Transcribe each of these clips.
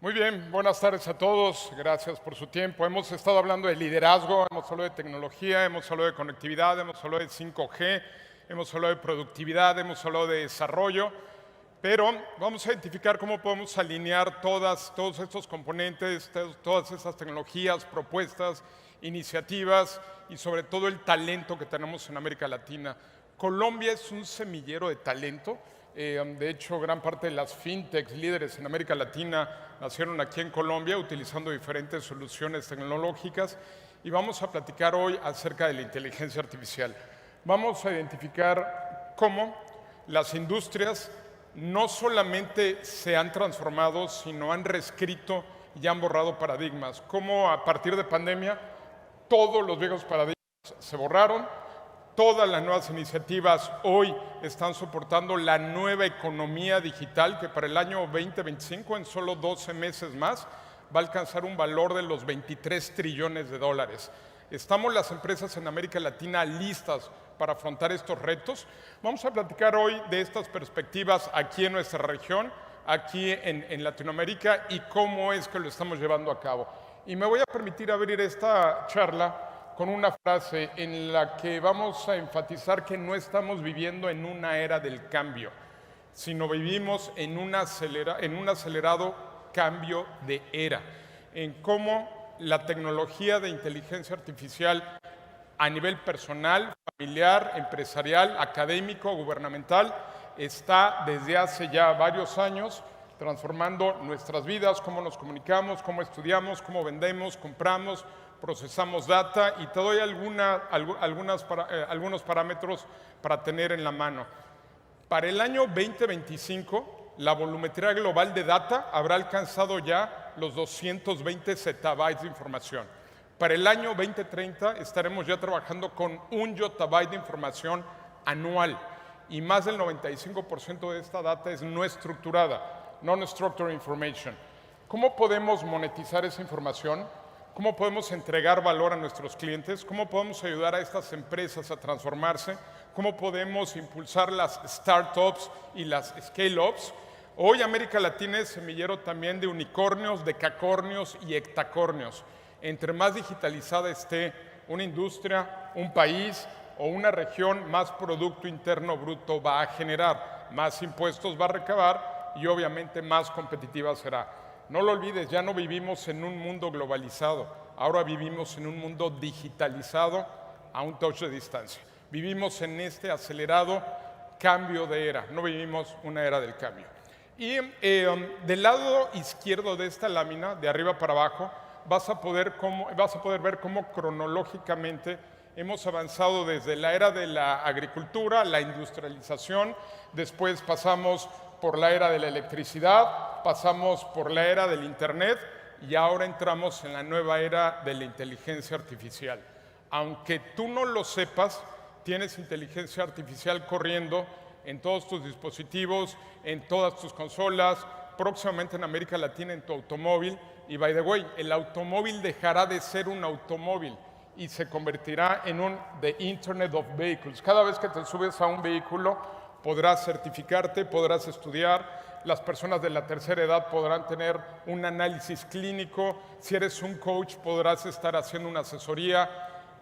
Muy bien, buenas tardes a todos, gracias por su tiempo. Hemos estado hablando de liderazgo, hemos hablado de tecnología, hemos hablado de conectividad, hemos hablado de 5G, hemos hablado de productividad, hemos hablado de desarrollo, pero vamos a identificar cómo podemos alinear todos estos componentes, todas estas tecnologías, propuestas, iniciativas y sobre todo el talento que tenemos en América Latina. Colombia es un semillero de talento. De hecho, gran parte de las fintechs líderes en América Latina nacieron aquí en Colombia utilizando diferentes soluciones tecnológicas y vamos a platicar hoy acerca de la inteligencia artificial. Vamos a identificar cómo las industrias no solamente se han transformado, sino han reescrito y han borrado paradigmas. Cómo a partir de pandemia todos los viejos paradigmas se borraron. Todas las nuevas iniciativas hoy están soportando la nueva economía digital que para el año 2025, en solo 12 meses más, va a alcanzar un valor de los 23 trillones de dólares. ¿Estamos las empresas en América Latina listas para afrontar estos retos? Vamos a platicar hoy de estas perspectivas aquí en nuestra región, aquí en Latinoamérica y cómo es que lo estamos llevando a cabo. Y me voy a permitir abrir esta charla con una frase en la que vamos a enfatizar que no estamos viviendo en una era del cambio, sino vivimos en un acelerado cambio de era, en cómo la tecnología de inteligencia artificial a nivel personal, familiar, empresarial, académico, gubernamental, está desde hace ya varios años transformando nuestras vidas, cómo nos comunicamos, cómo estudiamos, cómo vendemos, compramos, procesamos data y te doy algunos parámetros para tener en la mano. Para el año 2025, la volumetría global de data habrá alcanzado ya los 220 zettabytes de información. Para el año 2030 estaremos ya trabajando con 1 yottabyte de información anual y más del 95% de esta data es no estructurada, non-structured information. ¿Cómo podemos monetizar esa información? ¿Cómo podemos entregar valor a nuestros clientes? ¿Cómo podemos ayudar a estas empresas a transformarse? ¿Cómo podemos impulsar las startups y las scale-ups? Hoy América Latina es semillero también de unicornios, decacornios y hectacornios. Entre más digitalizada esté una industria, un país o una región, más Producto Interno Bruto va a generar, más impuestos va a recabar y obviamente más competitiva será. No lo olvides, ya no vivimos en un mundo globalizado, ahora vivimos en un mundo digitalizado a un touch de distancia. Vivimos en este acelerado cambio de era, no vivimos una era del cambio. Y del lado izquierdo de esta lámina, de arriba para abajo, vas a poder ver cómo cronológicamente hemos avanzado desde la era de la agricultura, la industrialización, después pasamos por la era de la electricidad, pasamos por la era del Internet y ahora entramos en la nueva era de la inteligencia artificial. Aunque tú no lo sepas, tienes inteligencia artificial corriendo en todos tus dispositivos, en todas tus consolas, próximamente en América Latina en tu automóvil. Y by the way, el automóvil dejará de ser un automóvil y se convertirá en The Internet of Vehicles. Cada vez que te subes a un vehículo, podrás certificarte, podrás estudiar, las personas de la tercera edad podrán tener un análisis clínico, si eres un coach podrás estar haciendo una asesoría,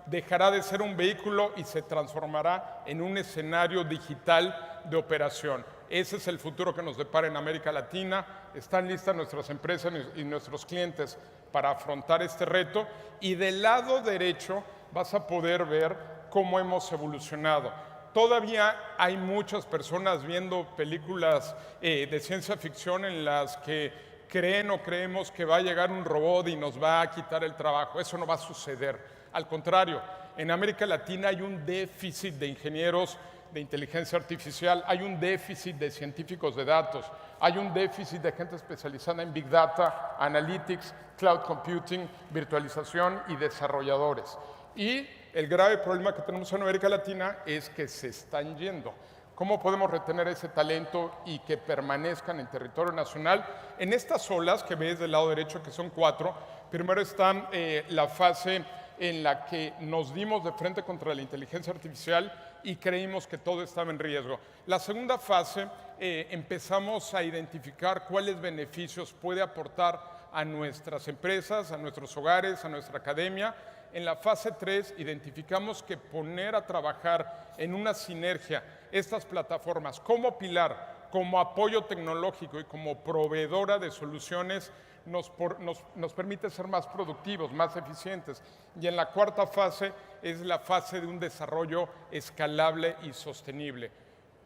dejará de ser un vehículo y se transformará en un escenario digital de operación. Ese es el futuro que nos depara en América Latina. Están listas nuestras empresas y nuestros clientes para afrontar este reto y del lado derecho vas a poder ver cómo hemos evolucionado. Todavía hay muchas personas viendo películas de ciencia ficción en las que creen o creemos que va a llegar un robot y nos va a quitar el trabajo. Eso no va a suceder. Al contrario, en América Latina hay un déficit de ingenieros de inteligencia artificial, hay un déficit de científicos de datos, hay un déficit de gente especializada en Big Data, Analytics, Cloud Computing, virtualización y desarrolladores. Y el grave problema que tenemos en América Latina es que se están yendo. ¿Cómo podemos retener ese talento y que permanezcan en territorio nacional? En estas olas que ves del lado derecho, que son 4, primero está la fase en la que nos dimos de frente contra la inteligencia artificial y creímos que todo estaba en riesgo. La segunda fase, empezamos a identificar cuáles beneficios puede aportar a nuestras empresas, a nuestros hogares, a nuestra academia. En la fase 3 identificamos que poner a trabajar en una sinergia estas plataformas como pilar, como apoyo tecnológico y como proveedora de soluciones nos permite ser más productivos, más eficientes. Y en la cuarta fase es la fase de un desarrollo escalable y sostenible.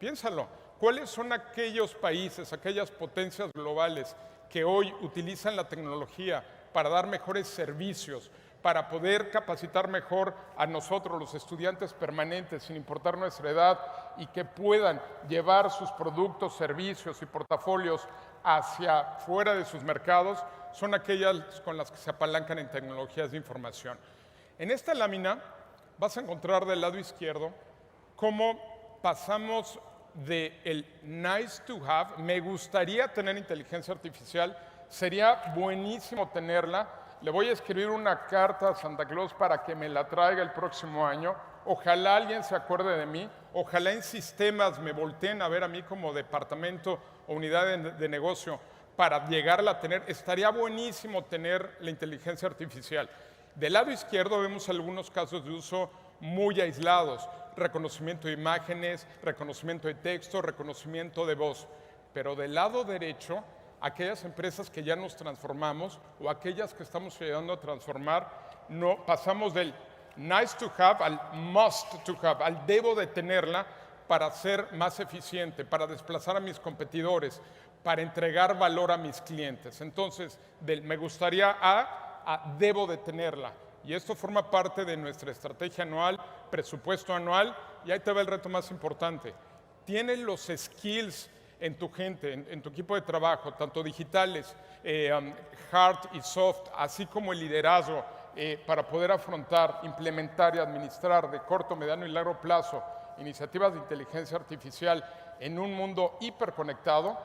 Piénsalo, ¿cuáles son aquellos países, aquellas potencias globales que hoy utilizan la tecnología para dar mejores servicios, para poder capacitar mejor a nosotros, los estudiantes permanentes, sin importar nuestra edad, y que puedan llevar sus productos, servicios y portafolios hacia fuera de sus mercados? Son aquellas con las que se apalancan en tecnologías de información. En esta lámina vas a encontrar del lado izquierdo cómo pasamos de el nice to have, me gustaría tener inteligencia artificial, sería buenísimo tenerla, le voy a escribir una carta a Santa Claus para que me la traiga el próximo año, ojalá alguien se acuerde de mí, ojalá en sistemas me volteen a ver a mí como departamento o unidad de negocio para llegarla a tener, estaría buenísimo tener la inteligencia artificial. Del lado izquierdo vemos algunos casos de uso muy aislados, reconocimiento de imágenes, reconocimiento de texto, reconocimiento de voz. Pero del lado derecho, aquellas empresas que ya nos transformamos o aquellas que estamos ayudando a transformar, no, pasamos del nice to have al must to have, al debo de tenerla para ser más eficiente, para desplazar a mis competidores, para entregar valor a mis clientes. Entonces, del me gustaría a debo de tenerla. Y esto forma parte de nuestra estrategia anual, presupuesto anual, y ahí te va el reto más importante. Tienes los skills en tu gente, en tu equipo de trabajo, tanto digitales, hard y soft, así como el liderazgo para poder afrontar, implementar y administrar de corto, mediano y largo plazo iniciativas de inteligencia artificial en un mundo hiperconectado.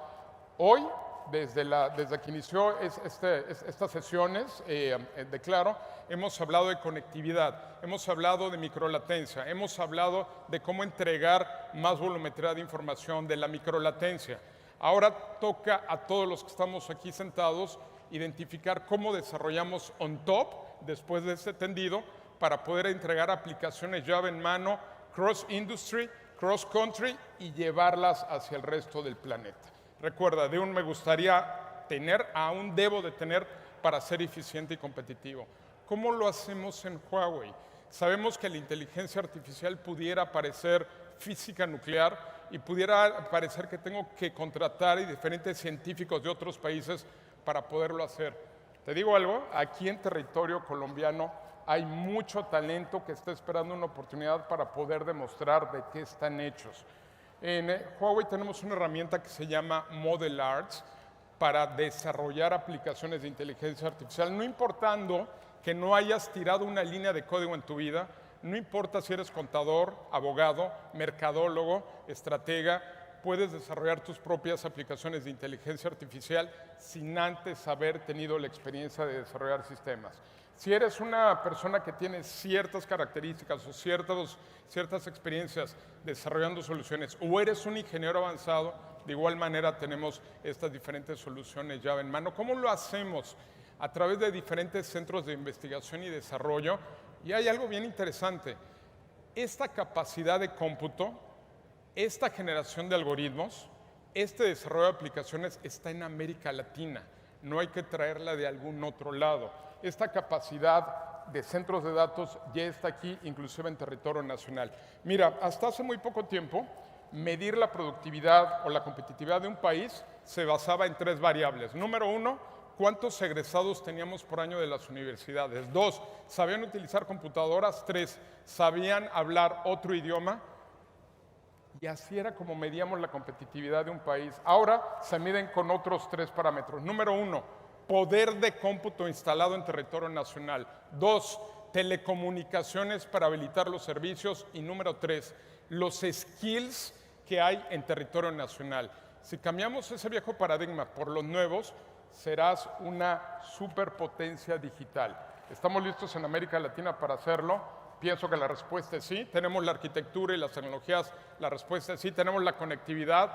Hoy, desde que inició estas sesiones de Claro, hemos hablado de conectividad, hemos hablado de microlatencia, hemos hablado de cómo entregar más volumetría de información, de la microlatencia. Ahora toca a todos los que estamos aquí sentados identificar cómo desarrollamos on top, después de este tendido, para poder entregar aplicaciones llave en mano, cross industry, cross country y llevarlas hacia el resto del planeta. Recuerda, de un me gustaría tener a un debo de tener para ser eficiente y competitivo. ¿Cómo lo hacemos en Huawei? Sabemos que la inteligencia artificial pudiera parecer física nuclear y pudiera parecer que tengo que contratar a diferentes científicos de otros países para poderlo hacer. Te digo algo, aquí en territorio colombiano hay mucho talento que está esperando una oportunidad para poder demostrar de qué están hechos. En Huawei tenemos una herramienta que se llama Model Arts para desarrollar aplicaciones de inteligencia artificial, no importando que no hayas tirado una línea de código en tu vida, no importa si eres contador, abogado, mercadólogo, estratega, puedes desarrollar tus propias aplicaciones de inteligencia artificial sin antes haber tenido la experiencia de desarrollar sistemas. Si eres una persona que tiene ciertas características o ciertas experiencias desarrollando soluciones, o eres un ingeniero avanzado, de igual manera tenemos estas diferentes soluciones llave en mano. ¿Cómo lo hacemos? A través de diferentes centros de investigación y desarrollo. Y hay algo bien interesante. Esta capacidad de cómputo, esta generación de algoritmos, este desarrollo de aplicaciones está en América Latina. No hay que traerla de algún otro lado. Esta capacidad de centros de datos ya está aquí, inclusive en territorio nacional. Mira, hasta hace muy poco tiempo, medir la productividad o la competitividad de un país se basaba en 3 variables. Número 1, ¿cuántos egresados teníamos por año de las universidades? 2, ¿sabían utilizar computadoras? 3, ¿sabían hablar otro idioma? Y así era como medíamos la competitividad de un país. Ahora se miden con otros 3 parámetros. Número 1, poder de cómputo instalado en territorio nacional. 2, telecomunicaciones para habilitar los servicios. Y número 3, los skills que hay en territorio nacional. Si cambiamos ese viejo paradigma por los nuevos, serás una superpotencia digital. ¿Estamos listos en América Latina para hacerlo? Pienso que la respuesta es sí. Tenemos la arquitectura y las tecnologías, la respuesta es sí. Tenemos la conectividad,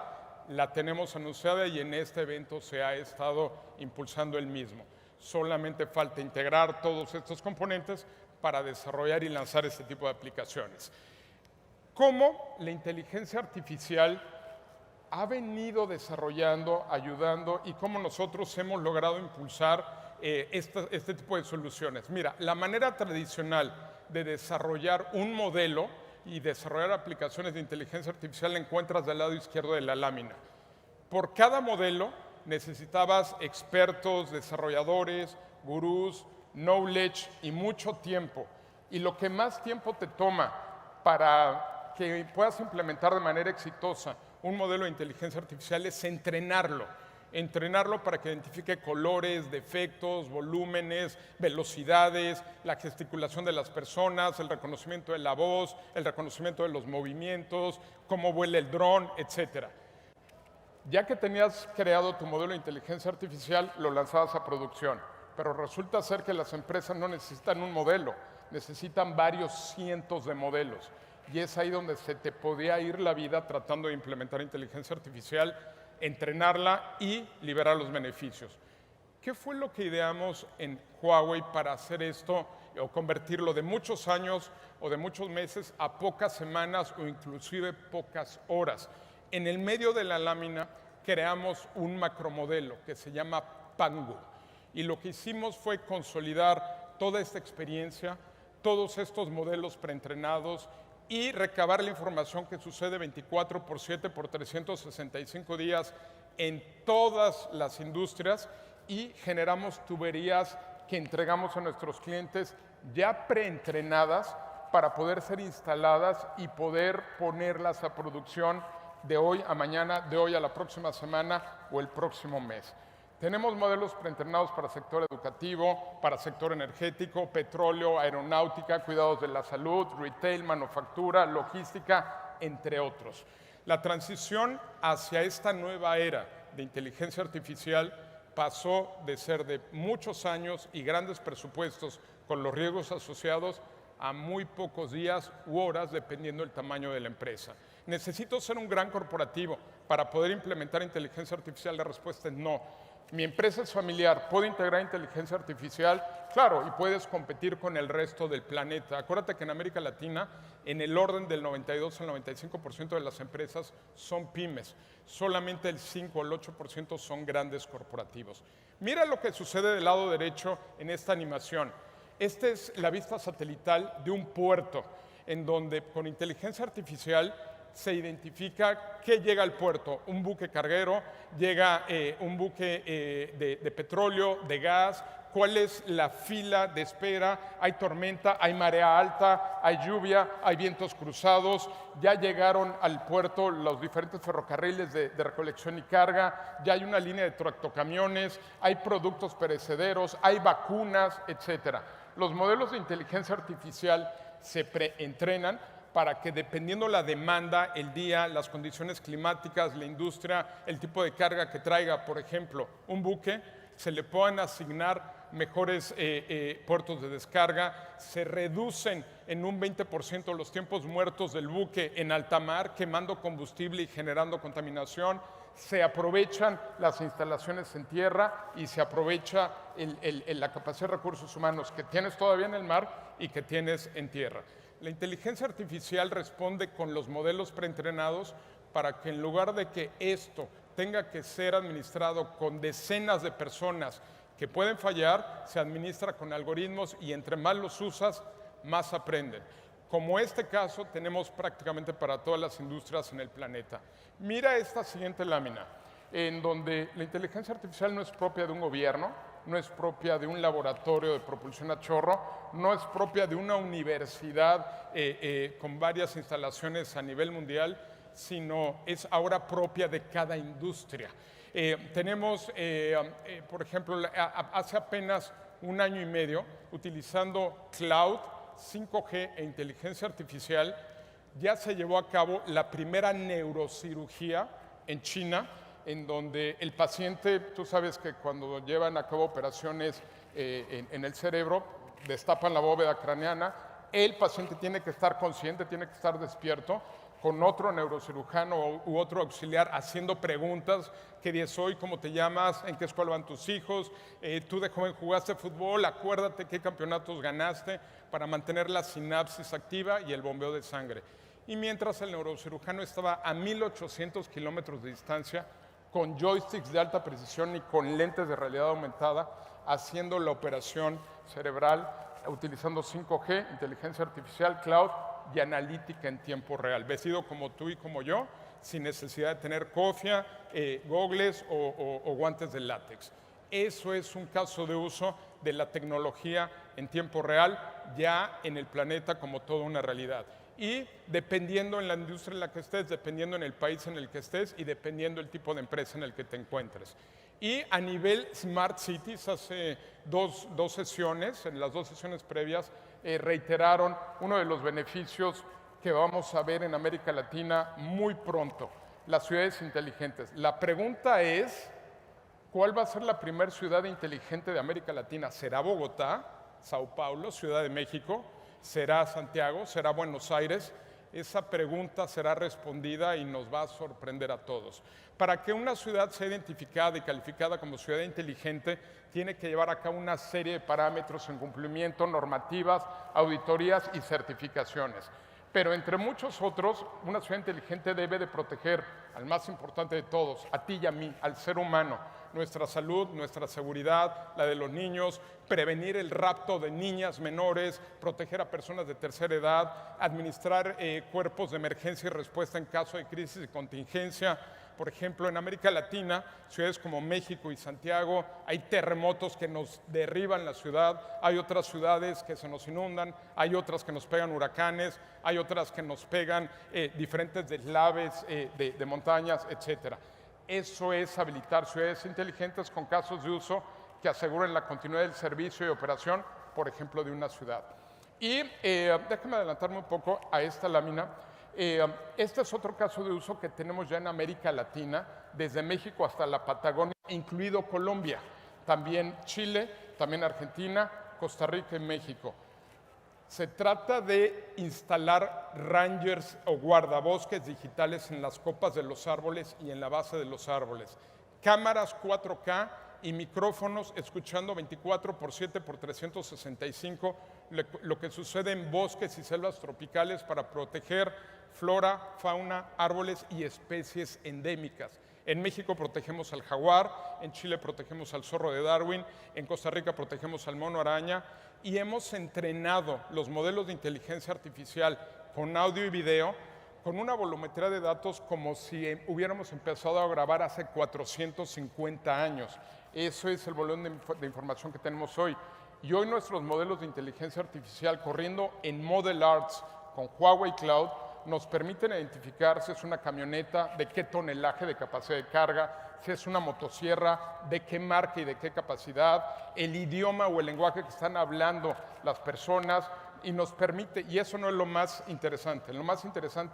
la tenemos anunciada y en este evento se ha estado impulsando el mismo. Solamente falta integrar todos estos componentes para desarrollar y lanzar este tipo de aplicaciones. ¿Cómo la inteligencia artificial ha venido desarrollando, ayudando y cómo nosotros hemos logrado impulsar este tipo de soluciones? Mira, la manera tradicional de desarrollar un modelo y desarrollar aplicaciones de inteligencia artificial la encuentras del lado izquierdo de la lámina. Por cada modelo necesitabas expertos, desarrolladores, gurús, knowledge y mucho tiempo. Y lo que más tiempo te toma para que puedas implementar de manera exitosa un modelo de inteligencia artificial es entrenarlo para que identifique colores, defectos, volúmenes, velocidades, la gesticulación de las personas, el reconocimiento de la voz, el reconocimiento de los movimientos, cómo vuela el dron, etcétera. Ya que tenías creado tu modelo de inteligencia artificial, lo lanzabas a producción, pero resulta ser que las empresas no necesitan un modelo, necesitan varios cientos de modelos. Y es ahí donde se te podía ir la vida tratando de implementar inteligencia artificial, entrenarla y liberar los beneficios. ¿Qué fue lo que ideamos en Huawei para hacer esto o convertirlo de muchos años o de muchos meses a pocas semanas o inclusive pocas horas? En el medio de la lámina creamos un macromodelo que se llama Pangu. Y lo que hicimos fue consolidar toda esta experiencia, todos estos modelos preentrenados y recabar la información que sucede 24/7 por 365 días en todas las industrias y generamos tuberías que entregamos a nuestros clientes ya preentrenadas para poder ser instaladas y poder ponerlas a producción de hoy a mañana, de hoy a la próxima semana o el próximo mes. Tenemos modelos preentrenados para sector educativo, para sector energético, petróleo, aeronáutica, cuidados de la salud, retail, manufactura, logística, entre otros. La transición hacia esta nueva era de inteligencia artificial pasó de ser de muchos años y grandes presupuestos con los riesgos asociados a muy pocos días u horas, dependiendo del tamaño de la empresa. ¿Necesito ser un gran corporativo para poder implementar inteligencia artificial? La respuesta es no. Mi empresa es familiar, ¿puedo integrar inteligencia artificial? Claro, y puedes competir con el resto del planeta. Acuérdate que en América Latina, en el orden del 92 al 95% de las empresas son pymes. Solamente el 5 o el 8% son grandes corporativos. Mira lo que sucede del lado derecho en esta animación. Esta es la vista satelital de un puerto, en donde con inteligencia artificial se identifica qué llega al puerto, un buque carguero, llega un buque de petróleo, de gas, cuál es la fila de espera, hay tormenta, hay marea alta, hay lluvia, hay vientos cruzados, ya llegaron al puerto los diferentes ferrocarriles de recolección y carga, ya hay una línea de tractocamiones, hay productos perecederos, hay vacunas, etcétera. Los modelos de inteligencia artificial se preentrenan para que dependiendo la demanda, el día, las condiciones climáticas, la industria, el tipo de carga que traiga, por ejemplo, un buque, se le puedan asignar mejores puertos de descarga, se reducen en un 20% los tiempos muertos del buque en alta mar, quemando combustible y generando contaminación, se aprovechan las instalaciones en tierra y se aprovecha la capacidad de recursos humanos que tienes todavía en el mar y que tienes en tierra. La inteligencia artificial responde con los modelos preentrenados para que en lugar de que esto tenga que ser administrado con decenas de personas que pueden fallar, se administra con algoritmos y entre más los usas, más aprenden. Como este caso, tenemos prácticamente para todas las industrias en el planeta. Mira esta siguiente lámina, en donde la inteligencia artificial no es propia de un gobierno, no es propia de un laboratorio de propulsión a chorro, no es propia de una universidad con varias instalaciones a nivel mundial, sino es ahora propia de cada industria. Tenemos, por ejemplo, hace apenas un año y medio, utilizando cloud, 5G e inteligencia artificial, ya se llevó a cabo la primera neurocirugía en China, en donde el paciente, tú sabes que cuando llevan a cabo operaciones en el cerebro, destapan la bóveda craneana, el paciente tiene que estar consciente, tiene que estar despierto, con otro neurocirujano u otro auxiliar haciendo preguntas. ¿Qué día es hoy? ¿Cómo te llamas? ¿En qué escuela van tus hijos? ¿Tú de joven jugaste fútbol? Acuérdate qué campeonatos ganaste, para mantener la sinapsis activa y el bombeo de sangre. Y mientras el neurocirujano estaba a 1800 kilómetros de distancia, con joysticks de alta precisión y con lentes de realidad aumentada, haciendo la operación cerebral, utilizando 5G, inteligencia artificial, cloud y analítica en tiempo real, vestido como tú y como yo, sin necesidad de tener cofia, gogles o guantes de látex. Eso es un caso de uso de la tecnología en tiempo real, ya en el planeta como toda una realidad. Y dependiendo en la industria en la que estés, dependiendo en el país en el que estés y dependiendo el tipo de empresa en el que te encuentres. Y a nivel Smart Cities, hace dos sesiones, en las 2 sesiones previas, reiteraron uno de los beneficios que vamos a ver en América Latina muy pronto, las ciudades inteligentes. La pregunta es, ¿cuál va a ser la primera ciudad inteligente de América Latina? ¿Será Bogotá, Sao Paulo, Ciudad de México? ¿Será Santiago? ¿Será Buenos Aires? Esa pregunta será respondida y nos va a sorprender a todos. Para que una ciudad sea identificada y calificada como ciudad inteligente, tiene que llevar a cabo una serie de parámetros en cumplimiento, normativas, auditorías y certificaciones. Pero entre muchos otros, una ciudad inteligente debe de proteger al más importante de todos, a ti y a mí, al ser humano, nuestra salud, nuestra seguridad, la de los niños, prevenir el rapto de niñas menores, proteger a personas de tercera edad, administrar cuerpos de emergencia y respuesta en caso de crisis y contingencia. Por ejemplo, en América Latina, ciudades como México y Santiago, hay terremotos que nos derriban la ciudad, hay otras ciudades que se nos inundan, hay otras que nos pegan huracanes, hay otras que nos pegan diferentes deslaves de montañas, etcétera. Eso es habilitar ciudades inteligentes con casos de uso que aseguren la continuidad del servicio y operación, por ejemplo, de una ciudad. Y déjame adelantarme un poco a esta lámina. Este es otro caso de uso que tenemos ya en América Latina, desde México hasta la Patagonia, incluido Colombia, también Chile, también Argentina, Costa Rica y México. Se trata de instalar rangers o guardabosques digitales en las copas de los árboles y en la base de los árboles. Cámaras 4K y micrófonos escuchando 24x7x365 lo que sucede en bosques y selvas tropicales para proteger flora, fauna, árboles y especies endémicas. En México protegemos al jaguar, en Chile protegemos al zorro de Darwin, en Costa Rica protegemos al mono araña y hemos entrenado los modelos de inteligencia artificial con audio y video con una volumetría de datos como si hubiéramos empezado a grabar hace 450 años. Eso es el volumen de información que tenemos hoy. Y hoy nuestros modelos de inteligencia artificial corriendo en Model Arts con Huawei Cloud nos permiten identificar si es una camioneta, de qué tonelaje de capacidad de carga, si es una motosierra, de qué marca y de qué capacidad, el idioma o el lenguaje que están hablando las personas, y nos permite, y eso no es lo más interesante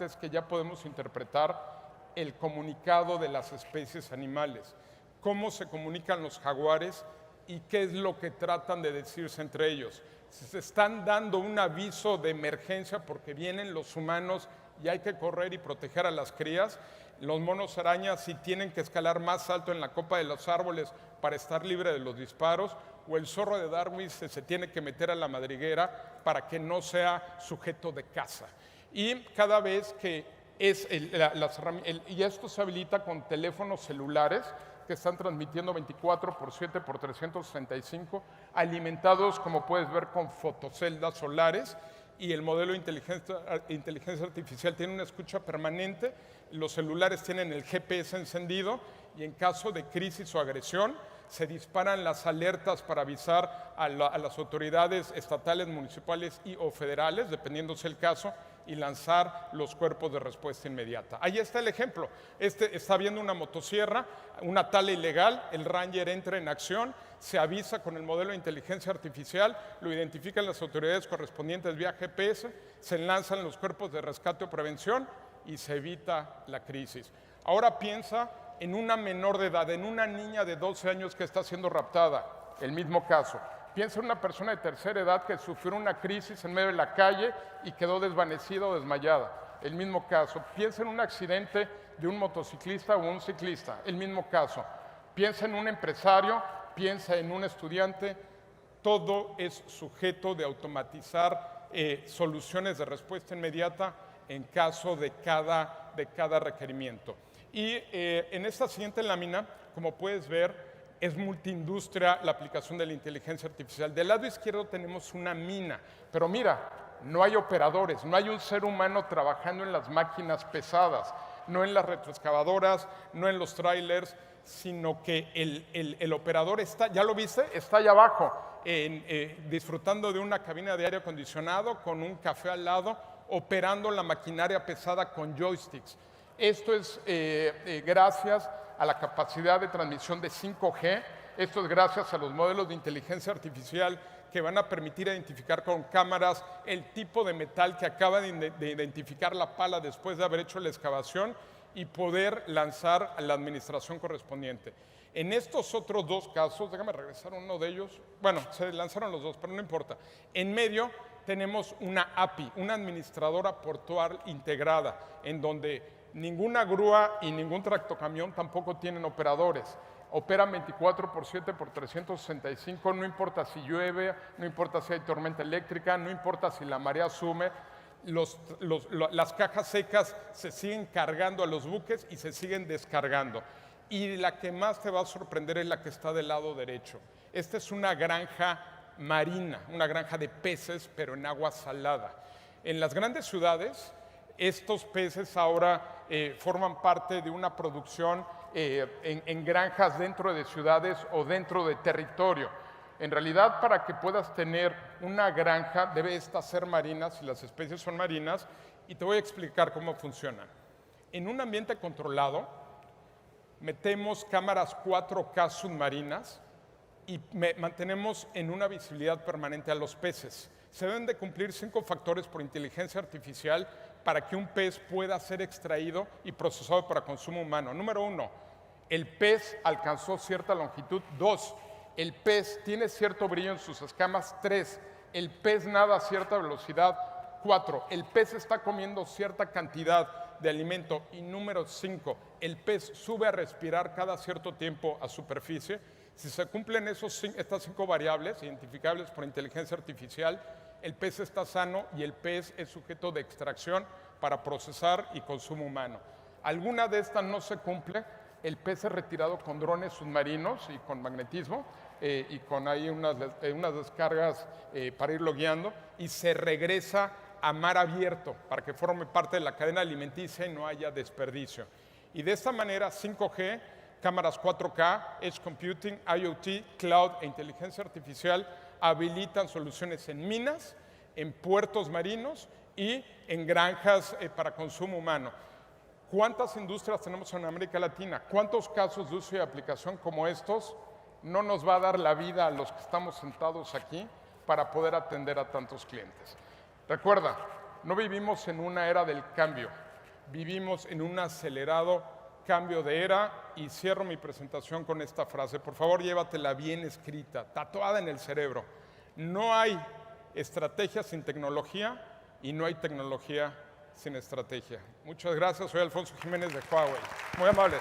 es que ya podemos interpretar el comunicado de las especies animales, cómo se comunican los jaguares y qué es lo que tratan de decirse entre ellos. Si se están dando un aviso de emergencia porque vienen los humanos y hay que correr y proteger a las crías, los monos arañas si tienen que escalar más alto en la copa de los árboles para estar libre de los disparos, o el zorro de Darwin se tiene que meter a la madriguera para que no sea sujeto de caza. Y cada vez que y esto se habilita con teléfonos celulares que están transmitiendo 24x7x365, alimentados, como puedes ver, con fotoceldas solares, y el modelo de inteligencia artificial tiene una escucha permanente, los celulares tienen el GPS encendido, y en caso de crisis o agresión, se disparan las alertas para avisar a las autoridades estatales, municipales y o federales, dependiendo sea el caso, y lanzar los cuerpos de respuesta inmediata. Ahí está el ejemplo. Está viendo una motosierra, una tala ilegal, el ranger entra en acción, se avisa con el modelo de inteligencia artificial, lo identifican las autoridades correspondientes vía GPS, se lanzan los cuerpos de rescate o prevención y se evita la crisis. Ahora piensa en una menor de edad, en una niña de 12 años que está siendo raptada, el mismo caso. Piensa en una persona de tercera edad que sufrió una crisis en medio de la calle y quedó desvanecida o desmayada. El mismo caso. Piensa en un accidente de un motociclista o un ciclista. El mismo caso. Piensa en un empresario, piensa en un estudiante. Todo es sujeto de automatizar soluciones de respuesta inmediata en caso de cada requerimiento. Y en esta siguiente lámina, como puedes ver, es multiindustria la aplicación de la inteligencia artificial. Del lado izquierdo tenemos una mina, pero mira, no hay operadores, no hay un ser humano trabajando en las máquinas pesadas, no en las retroexcavadoras, no en los trailers, sino que el operador está, ¿ya lo viste? Está allá abajo, disfrutando de una cabina de aire acondicionado con un café al lado, operando la maquinaria pesada con joysticks. Esto es gracias a la capacidad de transmisión de 5G, esto es gracias a los modelos de inteligencia artificial que van a permitir identificar con cámaras el tipo de metal que acaba de identificar la pala después de haber hecho la excavación y poder lanzar a la administración correspondiente. En estos otros dos casos, déjame regresar uno de ellos, bueno, se lanzaron los dos, pero no importa. En medio tenemos una API, una administradora portuaria integrada, en donde ninguna grúa y ningún tractocamión tampoco tienen operadores. Operan 24/7 por 365, no importa si llueve, no importa si hay tormenta eléctrica, no importa si la marea sube. Las cajas secas se siguen cargando a los buques y se siguen descargando. Y la que más te va a sorprender es la que está del lado derecho. Esta es una granja marina, una granja de peces, pero en agua salada. En las grandes ciudades, estos peces ahora forman parte de una producción en granjas dentro de ciudades o dentro de territorio. En realidad, para que puedas tener una granja, debe esta ser marina, si las especies son marinas, y te voy a explicar cómo funciona. En un ambiente controlado, metemos cámaras 4K submarinas y mantenemos en una visibilidad permanente a los peces. Se deben de cumplir 5 factores por inteligencia artificial para que un pez pueda ser extraído y procesado para consumo humano. Número 1, el pez alcanzó cierta longitud. 2, el pez tiene cierto brillo en sus escamas. 3, el pez nada a cierta velocidad. 4, el pez está comiendo cierta cantidad de alimento. Y número 5, el pez sube a respirar cada cierto tiempo a superficie. Si se cumplen estas 5 variables identificables por inteligencia artificial, el pez está sano y el pez es sujeto de extracción para procesar y consumo humano. Alguna de estas no se cumple, el pez es retirado con drones submarinos y con magnetismo y con ahí unas descargas para irlo guiando, y se regresa a mar abierto para que forme parte de la cadena alimenticia y no haya desperdicio. Y de esta manera 5G, cámaras 4K, Edge Computing, IoT, Cloud e inteligencia artificial habilitan soluciones en minas, en puertos marinos y en granjas para consumo humano. ¿Cuántas industrias tenemos en América Latina? ¿Cuántos casos de uso y aplicación como estos no nos va a dar la vida a los que estamos sentados aquí para poder atender a tantos clientes? Recuerda, no vivimos en una era del cambio, vivimos en un acelerado cambio de era, y cierro mi presentación con esta frase. Por favor, llévatela bien escrita, tatuada en el cerebro. No hay estrategia sin tecnología y no hay tecnología sin estrategia. Muchas gracias, soy Alfonso Jiménez de Huawei. Muy amables.